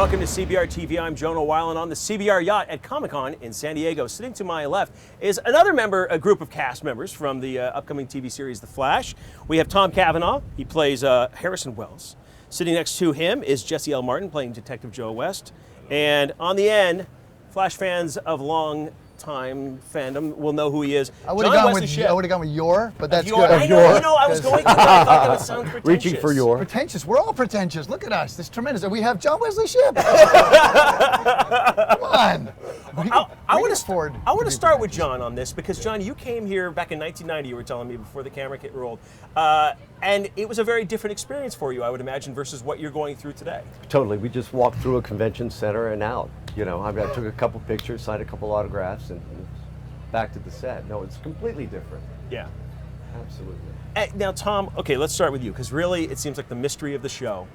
Welcome to CBR TV. I'm Jonah Weiland on the CBR Yacht at Comic-Con in San Diego. Sitting to my left is another member, a group of cast members from the upcoming TV series The Flash. We have Tom Cavanagh. He plays Harrison Wells. Sitting next to him is Jesse L. Martin playing Detective Joe West. And on the end, Flash fans of long time fandom will know who he is. I would have gone with your, but that's good. I know, I was going to, but I thought that would sound pretentious. Reaching for your. Pretentious. We're all pretentious. Look at us. This is tremendous. And we have John Wesley Shipp. Come on. I want to start with John on this because, John, you came here back in 1990, you were telling me, before the camera kit rolled. And it was a very different experience for you, I would imagine, versus what you're going through today. Totally. We just walked through a convention center and out. You know, I took a couple pictures, signed a couple autographs, and back to the set. No, it's completely different. Yeah. Absolutely. Now, Tom, okay, let's start with you, because really it seems like the mystery of the show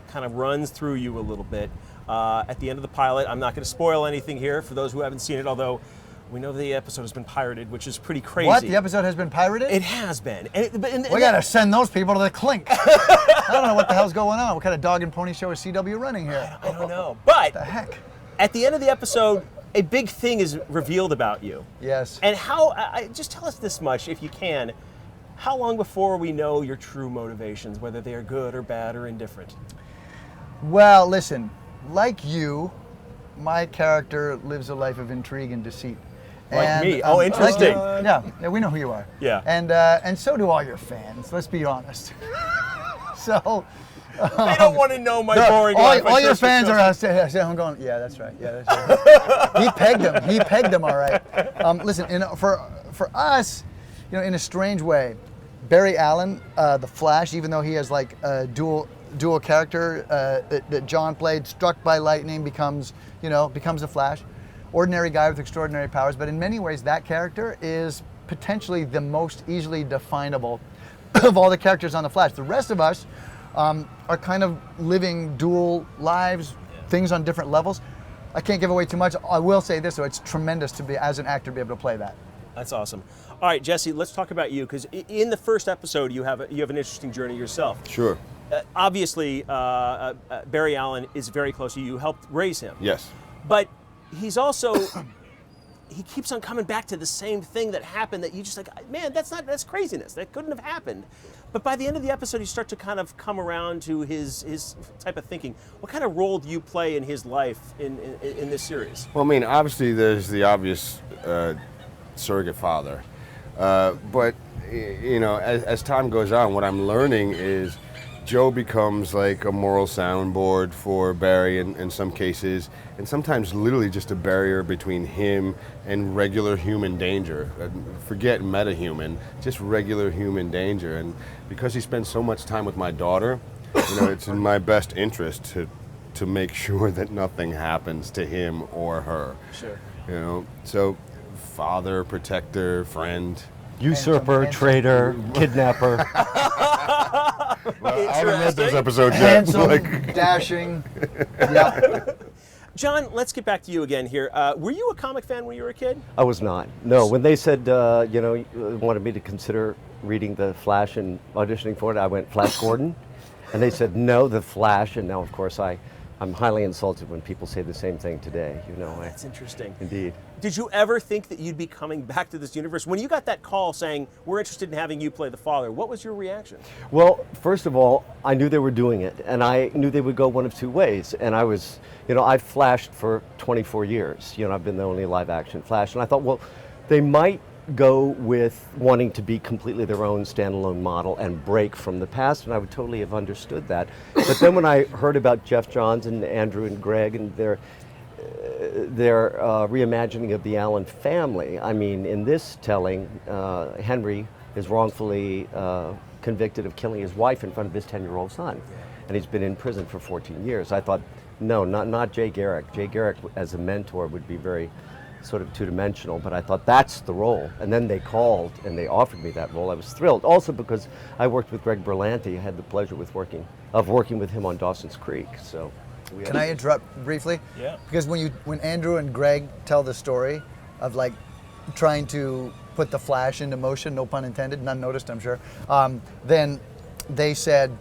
kind of runs through you a little bit. At the end of the pilot, I'm not going to spoil anything here for those who haven't seen it, although we know the episode has been pirated, which is pretty crazy. What? The episode has been pirated? It has been. We got to send those people to the clink. I don't know what the hell's going on. What kind of dog and pony show is CW running here? I don't know. But what the heck? At the end of the episode, a big thing is revealed about you. Yes. And how, just tell us this much, if you can, how long before we know your true motivations, whether they are good or bad or indifferent? Well, listen, like you, my character lives a life of intrigue and deceit. Like me? Oh, interesting. Yeah, we know who you are. Yeah. And so do all your fans, let's be honest. So... they don't want to know my boring life. All your fans are I'm going, yeah, that's right. Yeah, that's right. He pegged them, all right. Listen, for us, you know, in a strange way, Barry Allen, the Flash, even though he has like a dual character that John played, struck by lightning, becomes the Flash, ordinary guy with extraordinary powers. But in many ways, that character is potentially the most easily definable of all the characters on the Flash. The rest of us are kind of living dual lives, things on different levels. I can't give away too much. I will say this, though, it's tremendous to be, as an actor, be able to play that. That's awesome. All right, Jesse, let's talk about you, because in the first episode, you have an interesting journey yourself. Sure. Obviously, Barry Allen is very close to you. You helped raise him. Yes. But he's also... he keeps on coming back to the same thing that happened that you just like, man, that's craziness. That couldn't have happened. But by the end of the episode, you start to kind of come around to his type of thinking. What kind of role do you play in his life in this series? Well, I mean, obviously there's the obvious surrogate father. But, you know, as time goes on, what I'm learning is Joe becomes like a moral soundboard for Barry in some cases, and sometimes literally just a barrier between him and regular human danger. Forget meta-human, just regular human danger. And because he spends so much time with my daughter, you know, it's in my best interest to make sure that nothing happens to him or her. Sure. You know, so father, protector, friend. Usurper, traitor, kidnapper. Well, I haven't read those episodes yet. Handsome, dashing. Yeah. John, let's get back to you again here. Were you a comic fan when you were a kid? I was not. No, when they said, wanted me to consider reading The Flash and auditioning for it, I went Flash Gordon. And they said, no, The Flash. And now, of course, I'm highly insulted when people say the same thing today. You know, that's interesting. Indeed. Did you ever think that you'd be coming back to this universe? When you got that call saying, we're interested in having you play the father, what was your reaction? Well, first of all, I knew they were doing it, and I knew they would go one of two ways. And I was, I've Flashed for 24 years. I've been the only live action Flash. And I thought, well, they might go with wanting to be completely their own standalone model and break from the past, and I would totally have understood that. But then when I heard about Jeff Johns and Andrew and Greg and their reimagining of the Allen family, I mean, in this telling, Henry is wrongfully convicted of killing his wife in front of his 10-year-old son, and he's been in prison for 14 years. I thought, no, not Jay Garrick. Jay Garrick as a mentor would be very sort of two-dimensional, but I thought that's the role. And then they called and they offered me that role. I was thrilled. Also because I worked with Greg Berlanti. I had the pleasure of working with him on Dawson's Creek. So Can I interrupt briefly? Yeah. Because when Andrew and Greg tell the story of like trying to put the Flash into motion, no pun intended, none noticed, I'm sure, then they said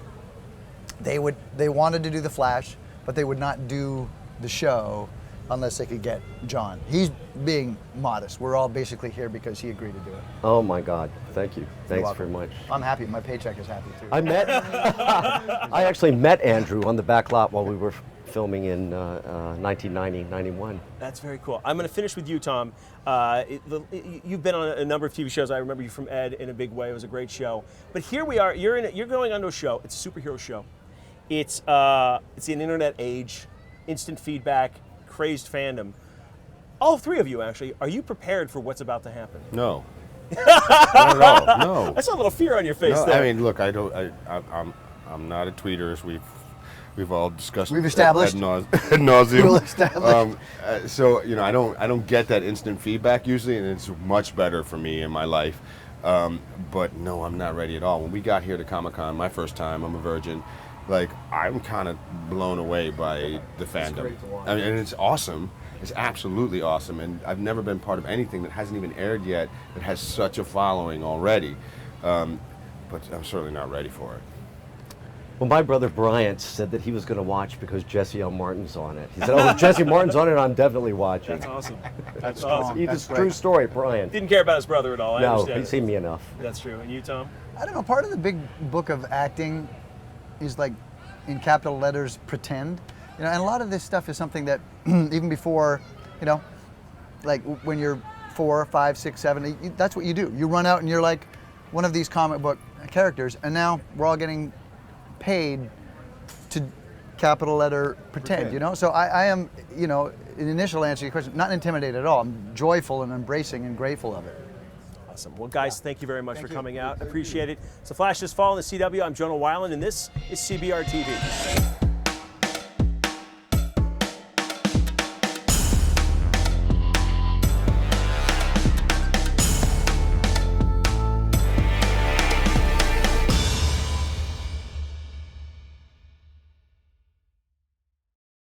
they wanted to do the Flash, but they would not do the show unless they could get John. He's being modest. We're all basically here because he agreed to do it. Oh my God, thank you. Thanks welcome. very much. I'm happy. My paycheck is happy too. I actually met Andrew on the back lot while we were filming in 1990, 91. That's very cool. I'm going to finish with you, Tom. You've been on a number of TV shows. I remember you from Ed in a big way. It was a great show. But here we are. You're going onto a show. It's a superhero show. It's an internet age, instant feedback, crazed fandom. All three of you, actually, are you prepared for what's about to happen? No. Not at all. No. I saw a little fear on your face No, there. I mean, look, I'm not a tweeter, as we've all discussed. We've established. Ad nauseum. We'll establish. So I don't get that instant feedback usually, and it's much better for me in my life. But no, I'm not ready at all. When we got here to Comic-Con, my first time, I'm a virgin. Like, I'm kind of blown away by the fandom. great to watch. I mean, and it's awesome. It's absolutely awesome, and I've never been part of anything that hasn't even aired yet that has such a following already. But I'm certainly not ready for it. Well, my brother Bryant said that he was going to watch because Jesse L. Martin's on it. He said, "Oh, if Jesse Martin's on it, I'm definitely watching." That's awesome. That's awesome. strong. It's a true story, Bryant. Didn't care about his brother at all. I No, understand. he's seen me enough. That's true. And you, Tom? I don't know. Part of the big book of acting is like, in capital letters, pretend. And a lot of this stuff is something that even before, like when you're 4, 5, 6, 7, that's what you do. You run out and you're like one of these comic book characters, and now we're all getting paid to capital letter pretend. So I am, in initial answer to your question, not intimidated at all. I'm joyful and embracing and grateful of it. Awesome. Well, guys, thank you very much for coming out. Appreciate it. So Flash this fall on the CW. I'm Jonah Weiland, and this is CBR TV.